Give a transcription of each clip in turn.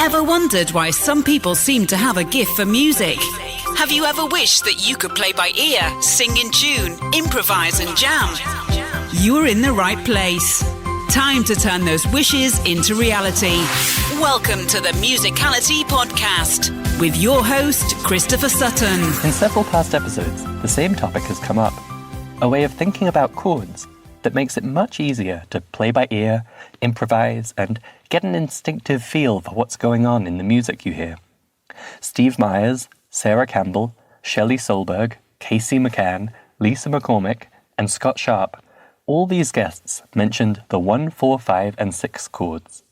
Ever wondered why some people seem to have a gift for music? Have you ever wished that you could play by ear, sing in tune, improvise and jam? You're in the right place. Time to turn those wishes into reality. Welcome to the Musicality Podcast with your host, Christopher Sutton. In several past episodes, the same topic has come up. A way of thinking about chords that makes it much easier to play by ear, improvise, and get an instinctive feel for what's going on in the music you hear. Steve Myers, Sarah Campbell, Shelley Solberg, Casey McCann, Lisa McCormick, and Scott Sharp, all these guests mentioned the 1, 4, 5, and 6 chords.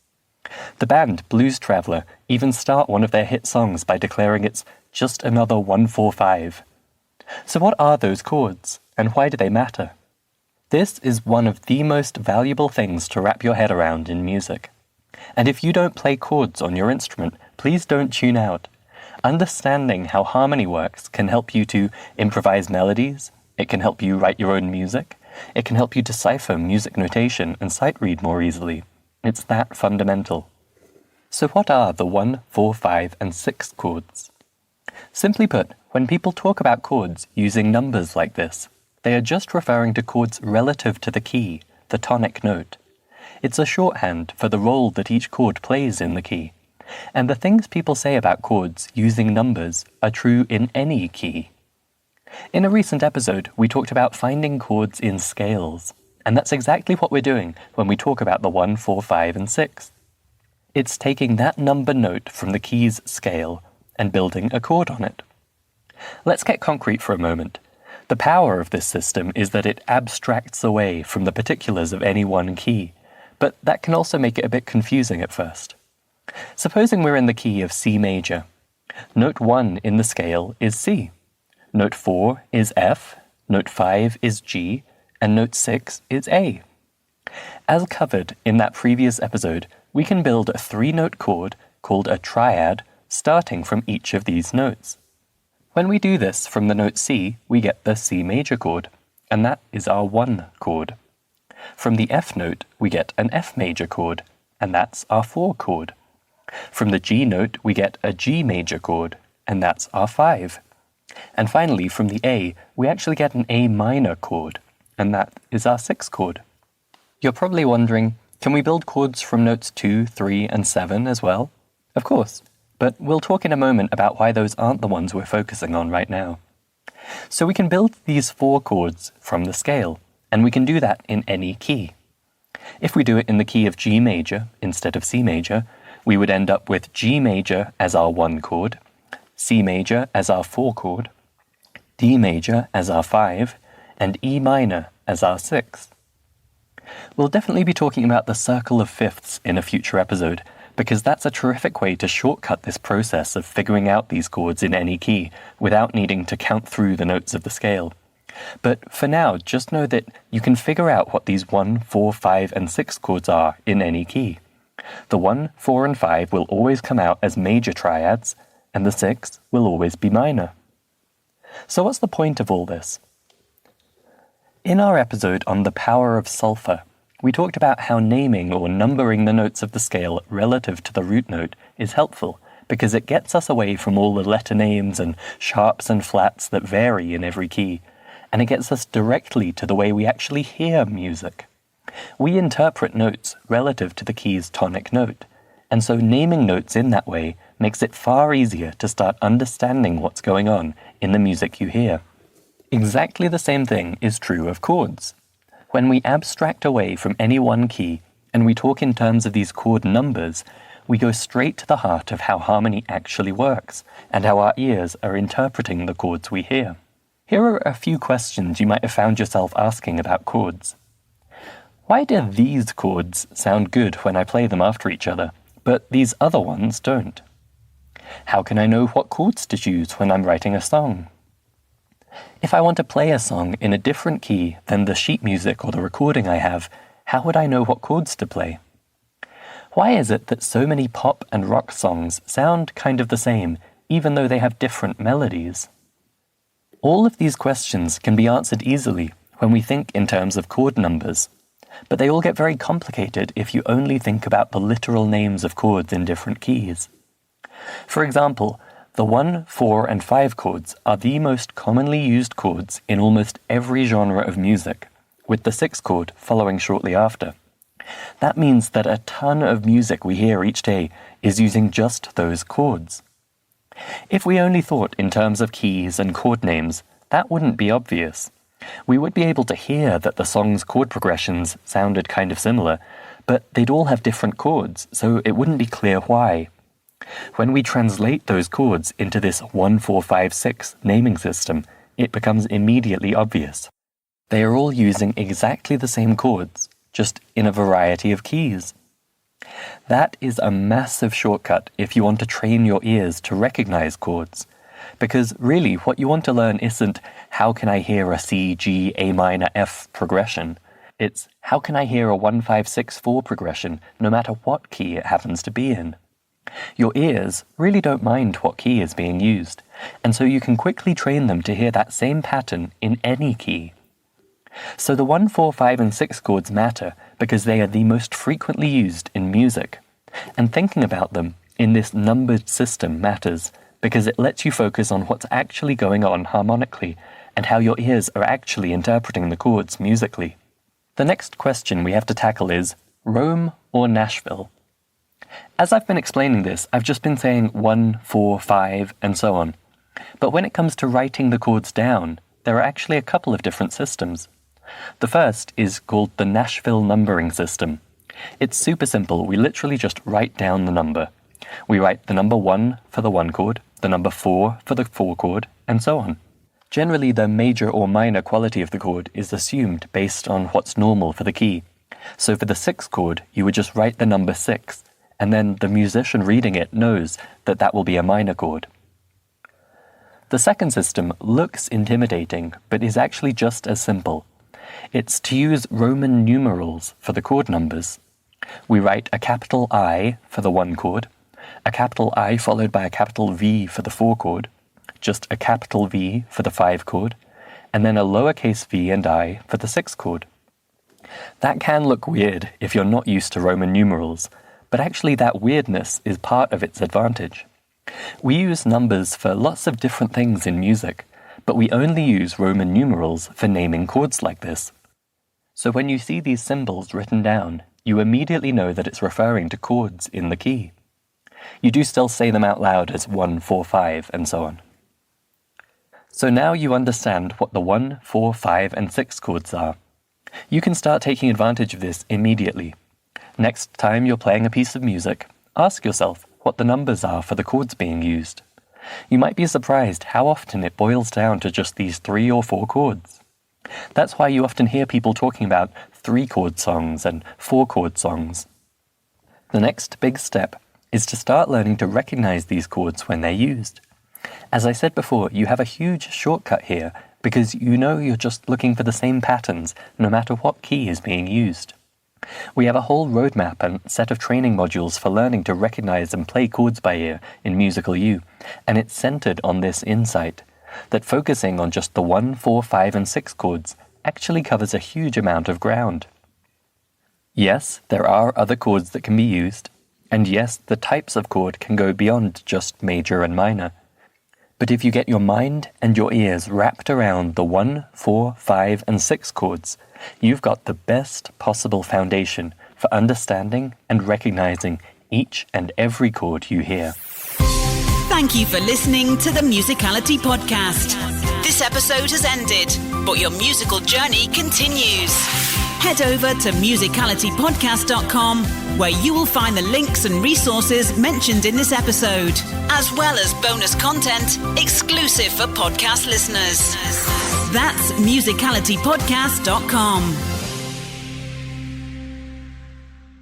The band Blues Traveler even start one of their hit songs by declaring it's just another 1, 4, 5. So what are those chords, and why do they matter? This is one of the most valuable things to wrap your head around in music. And if you don't play chords on your instrument, please don't tune out. Understanding how harmony works can help you to improvise melodies, it can help you write your own music, it can help you decipher music notation and sight read more easily. It's that fundamental. So what are the 1, 4, 5, and 6 chords? Simply put, when people talk about chords using numbers like this, they are just referring to chords relative to the key, the tonic note. It's a shorthand for the role that each chord plays in the key. And the things people say about chords using numbers are true in any key. In a recent episode, we talked about finding chords in scales, and that's exactly what we're doing when we talk about the 1, 4, 5, and 6. It's taking that number note from the key's scale and building a chord on it. Let's get concrete for a moment. The power of this system is that it abstracts away from the particulars of any one key, but that can also make it a bit confusing at first. Supposing we're in the key of C major. Note 1 in the scale is C. Note 4 is F, note 5 is G, and note 6 is A. As covered in that previous episode, we can build a 3-note chord called a triad starting from each of these notes. When we do this from the note C, we get the C major chord, and that is our 1 chord. From the F note, we get an F major chord, and that's our 4 chord. From the G note, we get a G major chord, and that's our 5. And finally, from the A, we actually get an A minor chord, and that is our 6 chord. You're probably wondering, can we build chords from notes 2, 3, and 7 as well? Of course. But we'll talk in a moment about why those aren't the ones we're focusing on right now. So we can build these 4 chords from the scale, and we can do that in any key. If we do it in the key of G major instead of C major, we would end up with G major as our 1 chord, C major as our 4 chord, D major as our 5, and E minor as our 6. We'll definitely be talking about the circle of fifths in a future episode, because that's a terrific way to shortcut this process of figuring out these chords in any key without needing to count through the notes of the scale. But for now, just know that you can figure out what these 1, 4, 5, and 6 chords are in any key. The 1, 4, and 5 will always come out as major triads, and the 6 will always be minor. So what's the point of all this? In our episode on the power of sulfur, we talked about how naming or numbering the notes of the scale relative to the root note is helpful because it gets us away from all the letter names and sharps and flats that vary in every key, and it gets us directly to the way we actually hear music. We interpret notes relative to the key's tonic note, and so naming notes in that way makes it far easier to start understanding what's going on in the music you hear. Exactly the same thing is true of chords. When we abstract away from any one key and we talk in terms of these chord numbers, we go straight to the heart of how harmony actually works and how our ears are interpreting the chords we hear. Here are a few questions you might have found yourself asking about chords. Why do these chords sound good when I play them after each other, but these other ones don't? How can I know what chords to choose when I'm writing a song? If I want to play a song in a different key than the sheet music or the recording I have, how would I know what chords to play? Why is it that so many pop and rock songs sound kind of the same, even though they have different melodies? All of these questions can be answered easily when we think in terms of chord numbers, but they all get very complicated if you only think about the literal names of chords in different keys. For example, the 1, 4, and 5 chords are the most commonly used chords in almost every genre of music, with the 6 chord following shortly after. That means that a ton of music we hear each day is using just those chords. If we only thought in terms of keys and chord names, that wouldn't be obvious. We would be able to hear that the song's chord progressions sounded kind of similar, but they'd all have different chords, so it wouldn't be clear why. When we translate those chords into this 1, 4, 5, 6 naming system, it becomes immediately obvious. They are all using exactly the same chords, just in a variety of keys. That is a massive shortcut if you want to train your ears to recognize chords. Because really, what you want to learn isn't how can I hear a C, G, A minor, F progression. It's how can I hear a 1, 5, 6, 4 progression no matter what key it happens to be in. Your ears really don't mind what key is being used, and so you can quickly train them to hear that same pattern in any key. So the 1, 4, 5, and 6 chords matter because they are the most frequently used in music. And thinking about them in this numbered system matters because it lets you focus on what's actually going on harmonically and how your ears are actually interpreting the chords musically. The next question we have to tackle is Rome or Nashville? As I've been explaining this, I've just been saying 1, 4, 5, and so on. But when it comes to writing the chords down, there are actually a couple of different systems. The first is called the Nashville numbering system. It's super simple. We literally just write down the number. We write the number 1 for the 1 chord, the number 4 for the 4 chord, and so on. Generally, the major or minor quality of the chord is assumed based on what's normal for the key. So for the 6 chord, you would just write the number 6, and then the musician reading it knows that that will be a minor chord. The second system looks intimidating, but is actually just as simple. It's to use Roman numerals for the chord numbers. We write a capital I for the 1 chord, a capital I followed by a capital V for the 4 chord, just a capital V for the 5 chord, and then a lowercase v and I for the 6 chord. That can look weird if you're not used to Roman numerals, but actually that weirdness is part of its advantage. We use numbers for lots of different things in music, but we only use Roman numerals for naming chords like this. So when you see these symbols written down, you immediately know that it's referring to chords in the key. You do still say them out loud as 1, 4, 5, and so on. So now you understand what the 1, 4, 5, and 6 chords are. You can start taking advantage of this immediately. Next time you're playing a piece of music, ask yourself what the numbers are for the chords being used. You might be surprised how often it boils down to just these 3 or 4 chords. That's why you often hear people talking about 3-chord songs and 4-chord songs. The next big step is to start learning to recognize these chords when they're used. As I said before, you have a huge shortcut here because you know you're just looking for the same patterns no matter what key is being used. We have a whole roadmap and set of training modules for learning to recognize and play chords by ear in Musical U, and it's centered on this insight, that focusing on just the 1, 4, 5, and 6 chords actually covers a huge amount of ground. Yes, there are other chords that can be used, and yes, the types of chord can go beyond just major and minor. But if you get your mind and your ears wrapped around the 1, 4, 5, and 6 chords, you've got the best possible foundation for understanding and recognizing each and every chord you hear. Thank you for listening to the Musicality Podcast. This episode has ended, but your musical journey continues. Head over to musicalitypodcast.com, where you will find the links and resources mentioned in this episode, as well as bonus content exclusive for podcast listeners. That's musicalitypodcast.com.